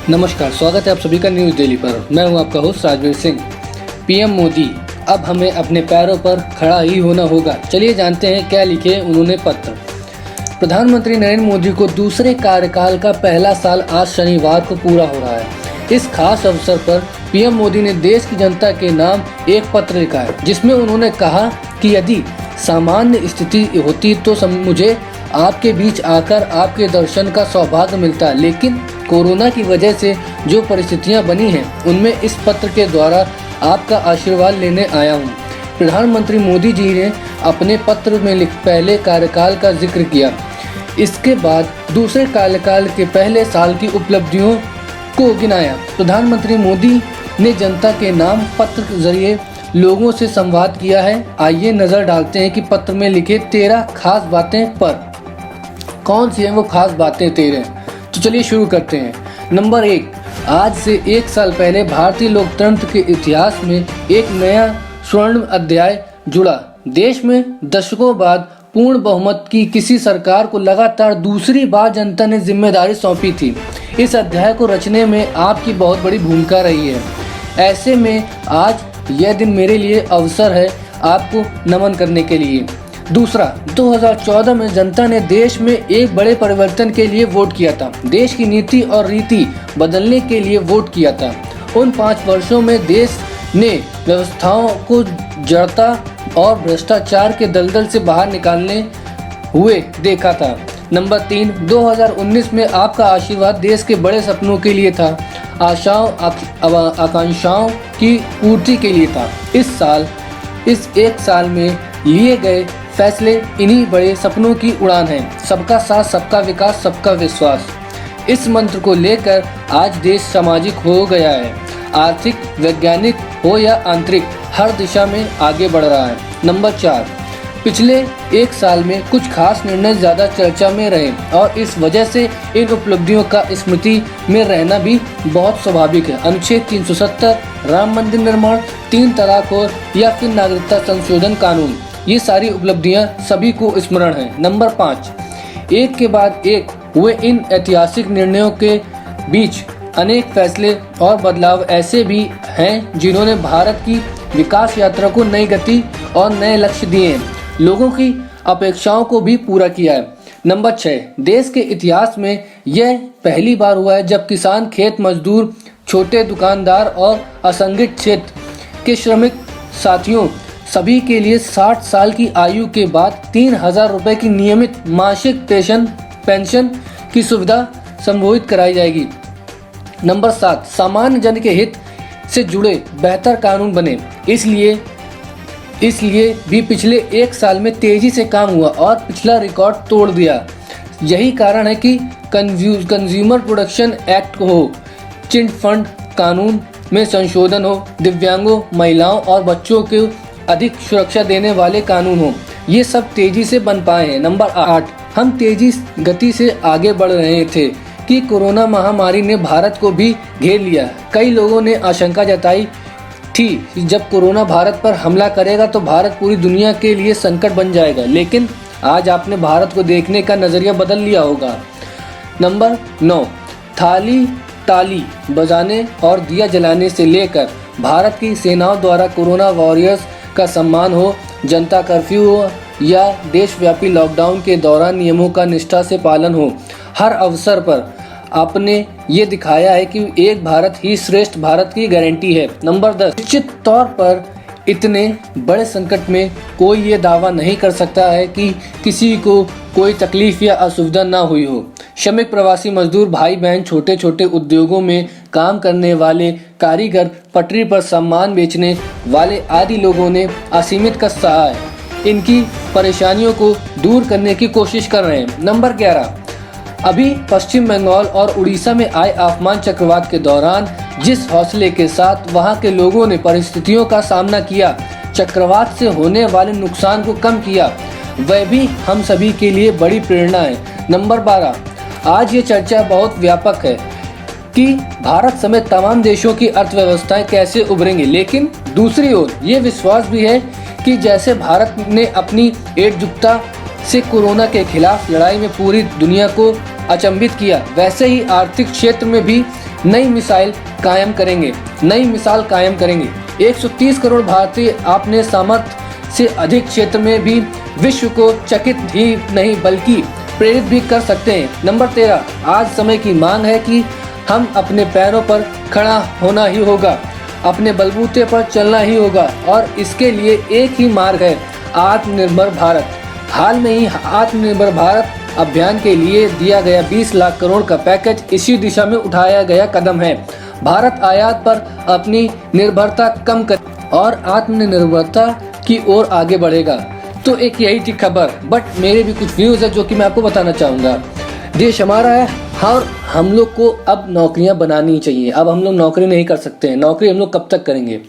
नमस्कार, स्वागत है आप सभी का न्यूज़ डेली पर। मैं हूं आपका होस्ट राजवीर सिंह। पीएम मोदी, अब हमें अपने पैरों पर खड़ा ही होना होगा। चलिए जानते हैं क्या लिखे उन्होंने पत्र। प्रधानमंत्री नरेंद्र मोदी को दूसरे कार्यकाल का पहला साल आज शनिवार को पूरा हो रहा है। इस खास अवसर पर पीएम मोदी ने देश की जनता के नाम एक पत्र लिखा है, जिसमें उन्होंने कहा कि यदि सामान्य स्थिति होती तो मुझे आपके बीच आकर आपके दर्शन का सौभाग्य मिलता, लेकिन कोरोना की वजह से जो परिस्थितियां बनी हैं उनमें इस पत्र के द्वारा आपका आशीर्वाद लेने आया हूं। प्रधानमंत्री मोदी जी ने अपने पत्र में पहले कार्यकाल का जिक्र किया। इसके बाद दूसरे कार्यकाल के पहले साल की उपलब्धियों को गिनाया। प्रधानमंत्री मोदी ने जनता के नाम पत्र के जरिए लोगों से संवाद किया है। आइए नजर डालते हैं कि पत्र में लिखे 13 खास बातें पर कौन सी हैं वो खास बातें 13। तो चलिए शुरू करते हैं। नंबर 1, आज से 1 साल पहले भारतीय लोकतंत्र के इतिहास में एक नया स्वर्ण अध्याय जुड़ा। देश में दशकों बाद पूर्ण बहुमत की किसी सरकार को लगातार दूसरी बार जनता ने जिम्मेदारी सौंपी थी। इस अध्याय को रचने में आपकी बहुत बड़ी भूमिका रही है। ऐसे में आज यह दिन मेरे लिए अवसर है आपको नमन करने के लिए। दूसरा, 2014 में जनता ने देश में एक बड़े परिवर्तन के लिए वोट किया था। देश की नीति और रीति बदलने के लिए वोट किया था। उन 5 वर्षों में देश ने व्यवस्थाओं को जड़ता और भ्रष्टाचार के दलदल से बाहर निकालने हुए देखा था। नंबर 3, 2019 में आपका आशीर्वाद देश के बड़े सपनों के लिए था, आशाओं आकांक्षाओं की पूर्ति के लिए था। इस 1 साल में लिए गए फैसले इन्हीं बड़े सपनों की उड़ान है। सबका साथ, सबका विकास, सबका विश्वास। इस मंत्र को लेकर आज देश सामाजिक हो गया है। आर्थिक, वैज्ञानिक हो या आंतरिक, हर दिशा में आगे बढ़ रहा है। नंबर 4, पिछले 1 साल में कुछ खास निर्णय ज़्यादा चर्चा में रहे और इस वजह से इन उपलब्धियों का स्मृति में रहना भी बहुत स्वाभाविक है। अनुच्छेद 370, राम मंदिर निर्माण, 3 तलाक और या फिर नागरिकता संशोधन कानून, ये सारी उपलब्धियां सभी को स्मरण हैं। नंबर 5, एक के बाद एक हुए इन ऐतिहासिक निर्णयों के बीच अनेक फैसले और बदलाव ऐसे भी हैं जिन्होंने भारत की विकास यात्रा को नई गति और नए लक्ष्य दिए हैं, लोगों की अपेक्षाओं को भी पूरा किया है। नंबर 6, देश के इतिहास में यह पहली बार हुआ है जब किसान, खेत मजदूर, छोटे दुकानदार और असंगठित क्षेत्र के श्रमिक साथियों सभी के लिए 60 साल की आयु के बाद 3000 रुपये की नियमित मासिक पेंशन की सुविधा संबोधित कराई जाएगी। नंबर 7, सामान्य जन के हित से जुड़े बेहतर कानून बने। इसलिए भी पिछले 1 साल में तेजी से काम हुआ और पिछला रिकॉर्ड तोड़ दिया। यही कारण है कि कंज्यूमर प्रोटेक्शन एक्ट हो, चिट फंड कानून में संशोधन हो, दिव्यांगों, महिलाओं और बच्चों को अधिक सुरक्षा देने वाले कानून हो, ये सब तेजी से बन पाए हैं। नंबर 8, हम तेजी गति से आगे बढ़ रहे थे कि कोरोना महामारी ने भारत को भी घेर लिया। कई लोगों ने आशंका जताई थी कि जब कोरोना भारत पर हमला करेगा तो भारत पूरी दुनिया के लिए संकट बन जाएगा, लेकिन आज आपने भारत को देखने का नजरिया बदल लिया होगा। नंबर 9, ताली बजाने और दिया जलाने से लेकर भारत की सेनाओं द्वारा कोरोना वॉरियर्स का सम्मान हो, जनता कर्फ्यू हो या देशव्यापी लॉकडाउन के दौरान नियमों का निष्ठा से पालन हो, हर अवसर पर आपने ये दिखाया है कि एक भारत ही श्रेष्ठ भारत की गारंटी है। नंबर 10, निश्चित तौर पर इतने बड़े संकट में कोई ये दावा नहीं कर सकता है कि किसी को कोई तकलीफ या असुविधा ना हुई हो। श्रमिक, प्रवासी मजदूर, भाई बहन, छोटे छोटे उद्योगों में काम करने वाले कारीगर, पटरी पर सामान बेचने वाले आदि लोगों ने असीमित कष्ट सहा है। इनकी परेशानियों को दूर करने की कोशिश कर रहे हैं। नंबर 11, अभी पश्चिम बंगाल और उड़ीसा में आए आफमान चक्रवात के दौरान जिस हौसले के साथ वहां के लोगों ने परिस्थितियों का सामना किया, चक्रवात से होने वाले नुकसान को कम किया, वह भी हम सभी के लिए बड़ी प्रेरणा है। नंबर 12, आज ये चर्चा बहुत व्यापक है कि भारत समेत तमाम देशों की अर्थव्यवस्थाएं कैसे उभरेंगी, लेकिन दूसरी ओर ये विश्वास भी है कि जैसे भारत ने अपनी एकजुटता से कोरोना के खिलाफ लड़ाई में पूरी दुनिया को अचंभित किया, वैसे ही आर्थिक क्षेत्र में भी नई मिसाल कायम करेंगे। 130 करोड़ भारतीय अपने सामर्थ्य से अधिक क्षेत्र में भी विश्व को चकित ही नहीं बल्कि प्रेरित भी कर सकते हैं। नंबर 13, आज समय की मांग है कि हम अपने पैरों पर खड़ा होना ही होगा, अपने बलबूते पर चलना ही होगा और इसके लिए एक ही मार्ग है, आत्मनिर्भर भारत। हाल में ही आत्मनिर्भर भारत अभियान के लिए दिया गया 20 लाख करोड़ का पैकेज इसी दिशा में उठाया गया कदम है। भारत आयात पर अपनी निर्भरता कम कर और आत्मनिर्भरता की ओर आगे बढ़ेगा। तो एक यही थी खबर, बट मेरे भी कुछ व्यूज़ है जो कि मैं आपको बताना चाहूँगा। देश हमारा है और हम लोग को अब नौकरियां बनानी चाहिए। अब हम लोग नौकरी नहीं कर सकते हैं, नौकरी हम लोग कब तक करेंगे।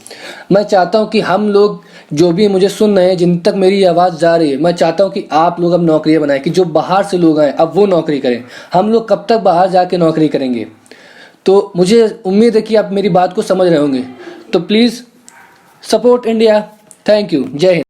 मैं चाहता हूं कि हम लोग जो भी मुझे सुन रहे हैं, जिन तक मेरी आवाज़ जा रही है, मैं चाहता हूं कि आप लोग अब नौकरियां बनाएं, कि जो बाहर से लोग आए अब वो नौकरी करें। हम लोग कब तक बाहर जाके नौकरी करेंगे। तो मुझे उम्मीद है कि आप मेरी बात को समझ रहे होंगे। तो please support India. Thank you. जय हिंद।